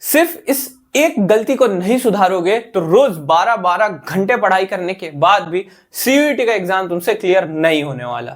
सिर्फ इस एक गलती को नहीं सुधारोगे तो रोज 12-12 घंटे पढ़ाई करने के बाद भी सीयूईटी का एग्जाम तुमसे क्लियर नहीं होने वाला,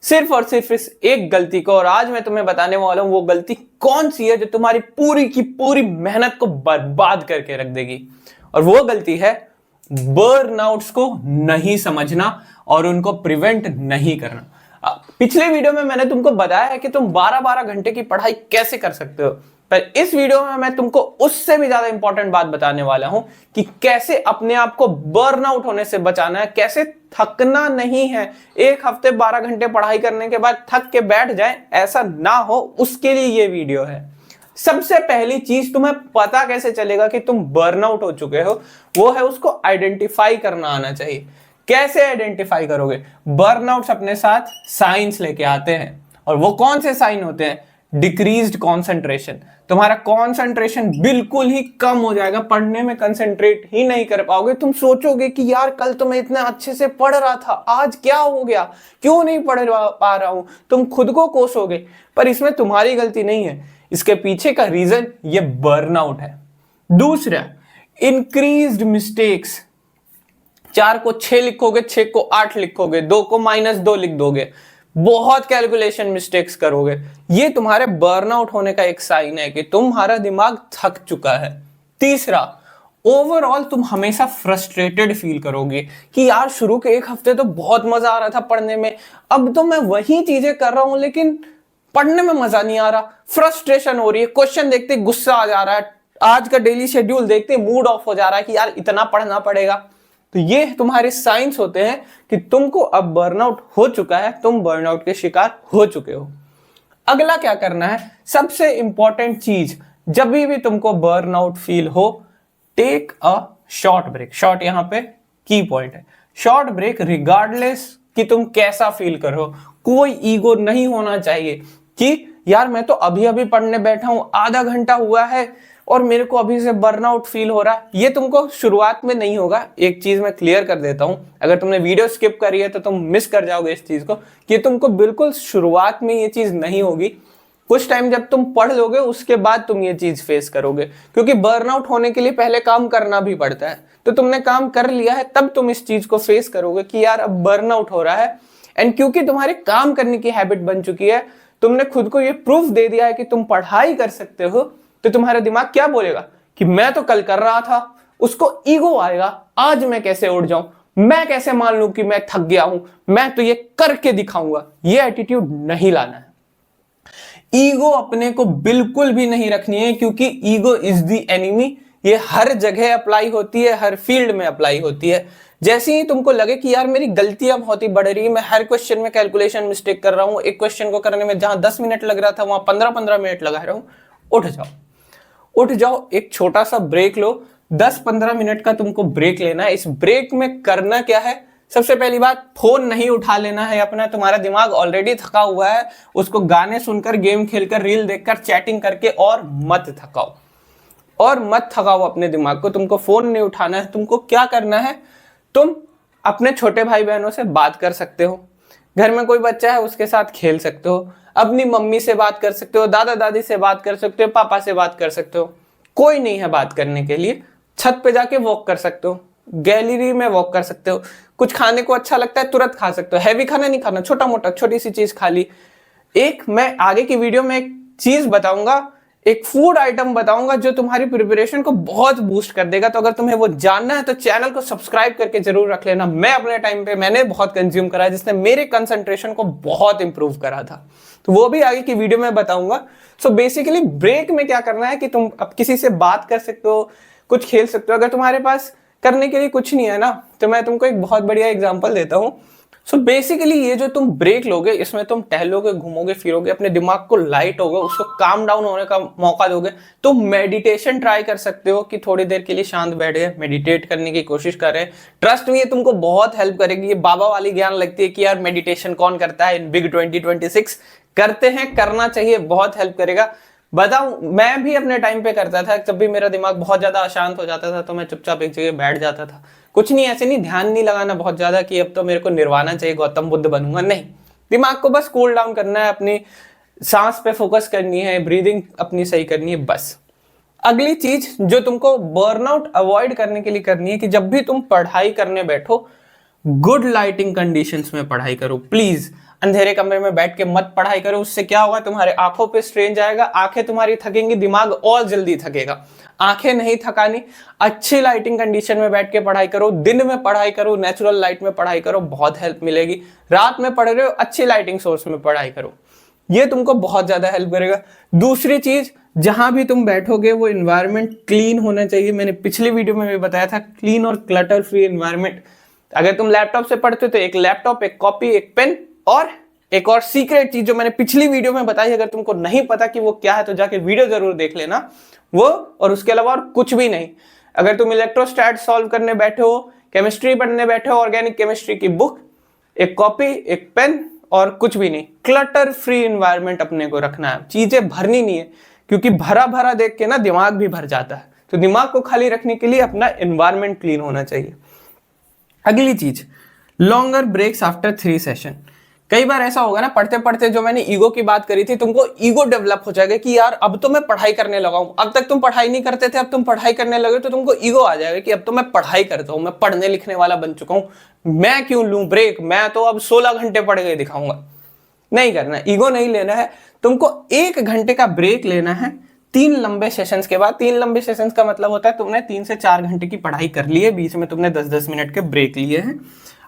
सिर्फ और सिर्फ इस एक गलती को। और आज मैं तुम्हें बताने वाला हूं वो गलती कौन सी है जो तुम्हारी पूरी की पूरी मेहनत को बर्बाद करके रख देगी। और वो गलती है बर्नआउट्स को नहीं समझना और उनको प्रिवेंट नहीं करना। पिछले वीडियो में मैंने तुमको बताया है कि तुम 12-12 घंटे की पढ़ाई कैसे कर सकते हो, पर इस वीडियो में मैं तुमको उससे भी ज्यादा इंपॉर्टेंट बात बताने वाला हूं कि कैसे अपने आप को बर्नआउट होने से बचाना है, कैसे थकना नहीं है। एक हफ्ते 12 घंटे पढ़ाई करने के बाद थक के बैठ जाए, ऐसा ना हो, उसके लिए ये वीडियो है। सबसे पहली चीज तुम्हें पता कैसे चलेगा कि तुम बर्नआउट हो चुके हो, वो है उसको आइडेंटिफाई करना आना चाहिए। कैसे आइडेंटिफाई करोगे? बर्नआउट्स अपने साथ साइंस लेके आते हैं, और वो कौन से साइन होते हैं? Decreased concentration. तुम्हारा कंसंट्रेशन बिल्कुल ही कम हो जाएगा, पढ़ने में कंसंट्रेट ही नहीं कर पाओगे। तुम सोचोगे कि यार कल तो मैं इतने अच्छे से पढ़ रहा था, आज क्या हो गया, क्यों नहीं पढ़ पा रहा हूं। तुम खुद को कोसोगे, पर इसमें तुम्हारी गलती नहीं है, इसके पीछे का रीजन ये बर्नआउट है। दूसरा, इंक्रीज्ड मिस्टेक्स। 4 को 6 लिखोगे, 6 को 8 लिखोगे, 2 को -2 लिख दोगे, बहुत कैलकुलेशन मिस्टेक्स करोगे। ये तुम्हारे बर्नआउट होने का एक साइन है कि तुम्हारा दिमाग थक चुका है। तीसरा, ओवरऑल तुम हमेशा फ्रस्ट्रेटेड फील करोगे कि यार शुरू के एक हफ्ते तो बहुत मजा आ रहा था पढ़ने में, अब तो मैं वही चीजें कर रहा हूं लेकिन पढ़ने में मजा नहीं आ रहा, फ्रस्ट्रेशन हो रही है, क्वेश्चन देखते गुस्सा आ जा रहा है, आज का डेली शेड्यूल देखते मूड ऑफ हो जा रहा है कि यार इतना पढ़ना पड़ेगा। तो ये तुम्हारे साइंस होते हैं कि तुमको अब बर्नआउट हो चुका है, तुम बर्नआउट के शिकार हो चुके हो। अगला क्या करना है, सबसे इंपॉर्टेंट चीज, जब भी तुमको बर्नआउट फील हो, take a short break. Short यहां पे की पॉइंट है। शॉर्ट ब्रेक रिगार्डलेस कि तुम कैसा फील करो, कोई ईगो नहीं होना चाहिए कि यार मैं तो अभी अभी पढ़ने बैठा हूं, आधा घंटा हुआ है और मेरे को अभी से बर्नआउट फील हो रहा है। ये तुमको शुरुआत में नहीं होगा। एक चीज मैं क्लियर कर देता हूं, अगर तुमने वीडियो स्किप करी है तो तुम मिस कर जाओगे इस चीज को, कि तुमको बिल्कुल शुरुआत में ये चीज नहीं होगी। कुछ टाइम जब तुम पढ़ लोगे उसके बाद तुम ये चीज फेस करोगे, क्योंकि बर्नआउट होने के लिए पहले काम करना भी पड़ता है। तो तुमने काम कर लिया है तब तुम इस चीज को फेस करोगे कि यार अब बर्नआउट हो रहा है। एंड क्योंकि तुम्हारे काम करने की हैबिट बन चुकी है, तुमने खुद को ये प्रूफ दे दिया है कि तुम पढ़ाई कर सकते हो, तो तुम्हारा दिमाग क्या बोलेगा कि मैं तो कल कर रहा था। उसको ईगो आएगा, आज मैं कैसे उठ जाऊं, मैं कैसे मान लूं कि मैं थक गया हूं, मैं तो ये करके दिखाऊंगा। ये एटीट्यूड नहीं लाना है। ईगो अपने को बिल्कुल भी नहीं रखनी है, क्योंकि ईगो इज द एनिमी। ये हर जगह अप्लाई होती है, हर फील्ड में अप्लाई होती है। जैसे ही तुमको लगे कि यार मेरी गलतियां बहुत ही बढ़ रही है, मैं हर क्वेश्चन में कैलकुलेशन मिस्टेक कर रहा हूं, एक क्वेश्चन को करने में जहां 10 मिनट लग रहा था वहां 15-15 मिनट लगा रहा हूं, उठ जाओ। उठ जाओ, एक छोटा सा ब्रेक लो। 10-15 मिनट का तुमको ब्रेक लेना है। इस ब्रेक में करना क्या है? सबसे पहली बात, फोन नहीं उठा लेना है अपना। तुम्हारा दिमाग ऑलरेडी थका हुआ है, उसको गाने सुनकर, गेम खेलकर, रील देखकर, चैटिंग करके और मत थकाओ, और मत थकाओ अपने दिमाग को। तुमको फोन नहीं उठाना है। तुमको क्या करना है, तुम अपने छोटे भाई बहनों से बात कर सकते हो, घर में कोई बच्चा है उसके साथ खेल सकते हो, अपनी मम्मी से बात कर सकते हो, दादा दादी से बात कर सकते हो, पापा से बात कर सकते हो। कोई नहीं है बात करने के लिए, छत पे जाके वॉक कर सकते हो, गैलरी में वॉक कर सकते हो। कुछ खाने को अच्छा लगता है तुरंत खा सकते हो, हैवी खाना नहीं खाना, छोटा मोटा छोटी सी चीज खा ली। एक मैं आगे की वीडियो में एक चीज बताऊंगा, एक फूड आइटम बताऊंगा जो तुम्हारी प्रिपरेशन को बहुत बूस्ट कर देगा। तो अगर तुम्हें वो जानना है तो चैनल को सब्सक्राइब करके जरूर रख लेना। मैं अपने टाइम पे मैंने बहुत कंज्यूम करा है, जिसने मेरे कंसंट्रेशन को बहुत इंप्रूव करा था, तो वो भी आगे की वीडियो में बताऊंगा। सो बेसिकली ब्रेक में क्या करना है कि तुम अब किसी से बात कर सकते हो, कुछ खेल सकते हो। अगर तुम्हारे पास करने के लिए कुछ नहीं है ना, तो मैं तुमको एक बहुत बढ़िया एग्जांपल देता हूं। सो बेसिकली ये जो तुम ब्रेक लोगे, इसमें तुम टहलोगे, घूमोगे फिरोगे, अपने दिमाग को लाइट होगा, उसको काम डाउन होने का मौका दोगे। तो मेडिटेशन ट्राई कर सकते हो कि थोड़ी देर के लिए शांत बैठ गए, मेडिटेट करने की कोशिश कर रहे हैं। ट्रस्ट में ये तुमको बहुत हेल्प करेगी। ये बाबा वाली ज्ञान लगती है कि यार मेडिटेशन कौन करता है, इन बिग 2026 करते हैं, करना चाहिए, बहुत हेल्प करेगा। बताऊं, मैं भी अपने टाइम पे करता था। जब भी मेरा दिमाग बहुत ज्यादा अशांत हो जाता था तो मैं चुपचाप एक जगह बैठ जाता था। कुछ नहीं, ऐसे नहीं, ध्यान नहीं लगाना बहुत ज्यादा कि अब तो मेरे को निर्वाणा चाहिए, गौतम बुद्ध बनूंगा, नहीं। दिमाग को बस कूल डाउन करना है, अपनी सांस पे फोकस करनी है, ब्रीदिंग अपनी सही करनी है, बस। अगली चीज जो तुमको बर्नआउट अवॉइड करने के लिए करनी है कि जब भी तुम पढ़ाई करने बैठो, गुड लाइटिंग कंडीशंस में पढ़ाई करो। प्लीज अंधेरे कमरे में बैठ के मत पढ़ाई करो। उससे क्या होगा, तुम्हारे आंखों पे स्ट्रेन जाएगा, आंखें तुम्हारी थकेंगी, दिमाग और जल्दी थकेगा। आंखें नहीं थकानी, अच्छी लाइटिंग कंडीशन में बैठ के पढ़ाई करो। दिन में पढ़ाई करो, नेचुरल लाइट में पढ़ाई करो, बहुत हेल्प मिलेगी। रात में पढ़ रहे हो, अच्छी लाइटिंग सोर्स में पढ़ाई करो, ये तुमको बहुत ज्यादा हेल्प करेगा। दूसरी चीज, जहां भी तुम बैठोगे वो एनवायरनमेंट क्लीन होना चाहिए। मैंने पिछली वीडियो में भी बताया था, क्लीन और क्लटर फ्री एनवायरनमेंट। अगर तुम लैपटॉप से पढ़ते हो तो एक लैपटॉप, एक कॉपी, एक पेन, और एक और सीक्रेट चीज जो मैंने पिछली वीडियो में बताई, अगर तुमको नहीं पता कि वो क्या है तो जाके वीडियो जरूर देख लेना वो। और उसके अलावा और कुछ भी नहीं। अगर तुम इलेक्ट्रोस्टैट सॉल्व करने बैठे हो, केमिस्ट्री पढ़ने बैठे हो, ऑर्गेनिक केमिस्ट्री की बुक, एक कॉपी, एक पेन और कुछ भी नहीं। क्लटर फ्री एनवायरनमेंट अपने को रखना है, चीजें भरनी नहीं है, क्योंकि भरा भरा देख के ना दिमाग भी भर जाता है। तो दिमाग को खाली रखने के लिए अपना एनवायरनमेंट क्लीन होना चाहिए। अगली चीज, लॉन्गर ब्रेक्स आफ्टर 3 सेशन। कई बार ऐसा होगा ना, पढ़ते पढ़ते, जो मैंने ईगो की बात करी थी, तुमको ईगो डेवलप हो जाएगा कि यार अब तो मैं पढ़ाई करने लगा हूं। अब तक तुम पढ़ाई नहीं करते थे, अब तुम पढ़ाई करने लगे तो तुमको ईगो आ जाएगा कि अब तो मैं पढ़ाई करता हूं, मैं पढ़ने लिखने वाला बन चुका हूं, मैं क्यों लूं ब्रेक, मैं तो अब 16 घंटे पढ़ के दिखाऊंगा। नहीं करना, ईगो नहीं लेना है। तुमको 1 घंटे का ब्रेक लेना है 3 लंबे सेशंस के बाद। 3 लंबे सेशंस का मतलब होता है तुमने 3 से 4 घंटे की पढ़ाई कर ली है, बीच में तुमने 10-10 मिनट के ब्रेक लिए हैं।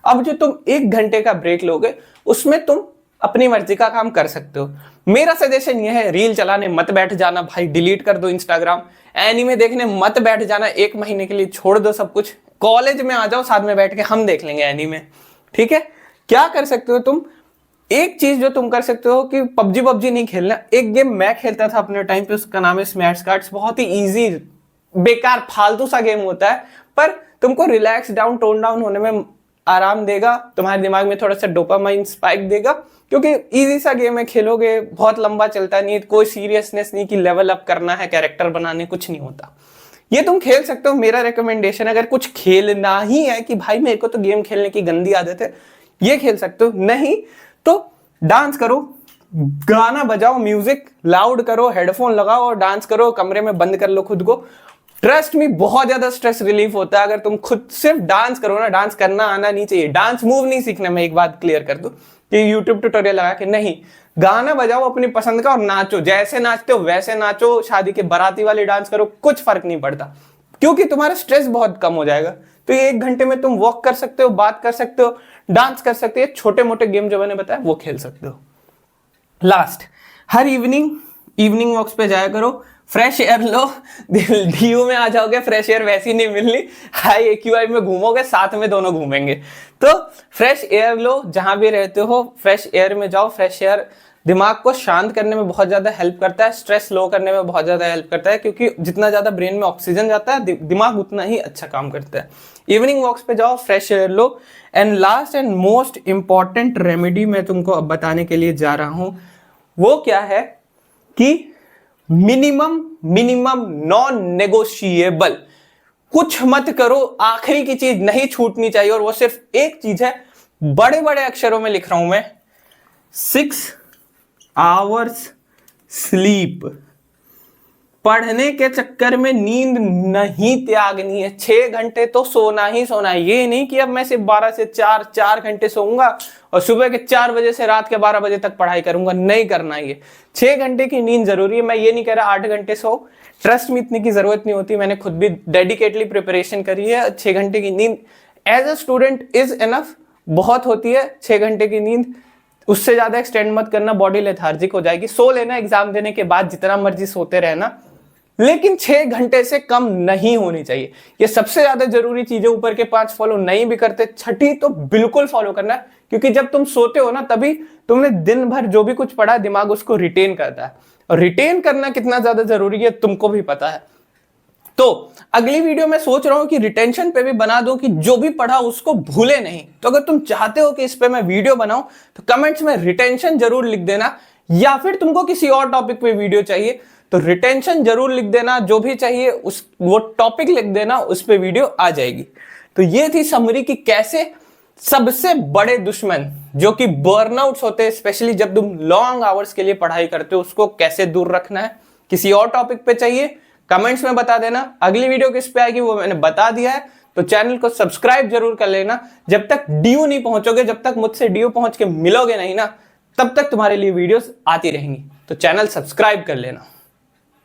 अब जो तुम 1 घंटे का ब्रेक लोगे उसमें तुम अपनी मर्जी का काम कर सकते हो। मेरा सजेशन यह है, रील चलाने मत बैठ जाना भाई, डिलीट कर दो इंस्टाग्राम। एनीमे देखने मत बैठ जाना, 1 महीने के लिए छोड़ दो सब कुछ। कॉलेज में आ जाओ, साथ में बैठ के हम देख लेंगे एनीमे, ठीक है। क्या कर सकते हो तुम, एक चीज जो तुम कर सकते हो कि पबजी नहीं खेलना। एक गेम मैं खेलता था अपने टाइम पे, उसका नाम है स्मैश कार्ड्स। बहुत ही इजी, बेकार फालतू सा गेम होता है, पर तुमको रिलैक्स डाउन, टोन डाउन होने में आराम देगा, तुम्हारे दिमाग में थोड़ा सा डोपामाइन स्पाइक देगा, क्योंकि इजी सा गेम है, खेलोगे, बहुत लंबा चलता नहीं है, कोई सीरियसनेस नहीं कि लेवल अप करना है, कैरेक्टर बनाने, कुछ नहीं होता। ये तुम खेल सकते हो। मेरा रिकमेंडेशन, अगर कुछ खेलना ही है कि भाई मेरे को तो गेम खेलने की गंदी आदत है, ये खेल सकते हो। नहीं तो डांस करो, गाना बजाओ, म्यूजिक लाउड करो, हेडफोन लगाओ और डांस करो, कमरे में बंद कर लो खुद को। ट्रस्ट मी, बहुत ज्यादा स्ट्रेस रिलीफ होता है अगर तुम खुद सिर्फ डांस करो ना। डांस करना आना नहीं चाहिए, डांस मूव नहीं सीखना। मैं एक बात क्लियर कर दूं कि यूट्यूब ट्यूटोरियल लगा के नहीं, गाना बजाओ अपनी पसंद का और नाचो, जैसे नाचते हो वैसे नाचो, शादी के बाराती वाले डांस करो, कुछ फर्क नहीं पड़ता, क्योंकि तुम्हारा स्ट्रेस बहुत कम हो जाएगा। तो ये 1 घंटे में तुम वॉक कर सकते हो, बात कर सकते हो, डांस कर सकते हो, छोटे मोटे गेम जो मैंने बताया वो खेल सकते हो। लास्ट, हर इवनिंग वॉक्स पे जाया करो, फ्रेश एयर लो। डीयू में आ जाओगे, फ्रेश एयर वैसी नहीं मिलनी, हाई एक्यूआई में घूमोगे, साथ में दोनों घूमेंगे। तो फ्रेश एयर लो, जहां भी रहते हो फ्रेश एयर में जाओ। फ्रेश एयर दिमाग को शांत करने में बहुत ज्यादा हेल्प करता है, स्ट्रेस लो करने में बहुत ज्यादा हेल्प करता है, क्योंकि जितना ज्यादा ब्रेन में ऑक्सीजन जाता है दिमाग उतना ही अच्छा काम करता है। इवनिंग वॉक्स पे जाओ, fresh air low. And last and most important remedy मैं तुमको अब बताने के लिए जा रहा हूं, वो क्या है कि मिनिमम नॉन नेगोशिएबल, कुछ मत करो, आखिरी की चीज नहीं छूटनी चाहिए, और वो सिर्फ एक चीज है, बड़े बड़े अक्षरों में लिख रहा हूं मैं, 6 आवर्स स्लीप। पढ़ने के चक्कर में नींद नहीं त्यागनी है, 6 घंटे तो सोना ही सोना है। ये नहीं कि अब मैं सिर्फ 12 से 4 घंटे सोऊंगा और सुबह के 4 बजे से रात के 12 बजे तक पढ़ाई करूंगा, नहीं करना। ये 6 घंटे की नींद जरूरी है। मैं ये नहीं कह रहा 8 घंटे सो, ट्रस्ट में इतनी की जरूरत नहीं होती। मैंने खुद भी डेडिकेटली प्रिपरेशन करी है। 6 घंटे की नींद as a student is enough, बहुत होती है 6 घंटे की नींद। उससे ज्यादा एक्सटेंड मत करना, बॉडी लेथार्जिक हो जाएगी। सो लेना एग्जाम देने के बाद, जितना मर्जी सोते रहना, लेकिन 6 घंटे से कम नहीं होनी चाहिए। ये सबसे ज्यादा जरूरी चीजें। ऊपर के 5 फॉलो नहीं भी करते, छठी तो बिल्कुल फॉलो करना, क्योंकि जब तुम सोते हो ना, तभी तुमने दिन भर जो भी कुछ पढ़ा, दिमाग उसको रिटेन करता है, और रिटेन करना कितना ज्यादा जरूरी है तुमको भी पता है। तो अगली वीडियो में सोच रहा हूं कि रिटेंशन पे भी बना दूं, कि जो भी पढ़ा उसको भूले नहीं। तो अगर तुम चाहते हो कि इस पे मैं वीडियो बनाऊं तो कमेंट्स में रिटेंशन जरूर लिख देना, या फिर तुमको किसी और टॉपिक पे वीडियो चाहिए तो रिटेंशन जरूर लिख देना। जो भी चाहिए वो टॉपिक लिख देना, उस पे वीडियो आ जाएगी। तो ये थी समरी कि कैसे सबसे बड़े दुश्मन जो कि बर्नआउट्स होते हैं, स्पेशली जब तुम लॉन्ग आवर्स के लिए पढ़ाई करते हो, उसको कैसे दूर रखना है। किसी और टॉपिक पे चाहिए कमेंट्स में बता देना। अगली वीडियो किस पे आएगी वो मैंने बता दिया है, तो चैनल को सब्सक्राइब जरूर कर लेना। जब तक ड्यू नहीं पहुंचोगे, जब तक मुझसे ड्यू पहुंच के मिलोगे नहीं ना, तब तक तुम्हारे लिए वीडियोस आती रहेंगी, तो चैनल सब्सक्राइब कर लेना।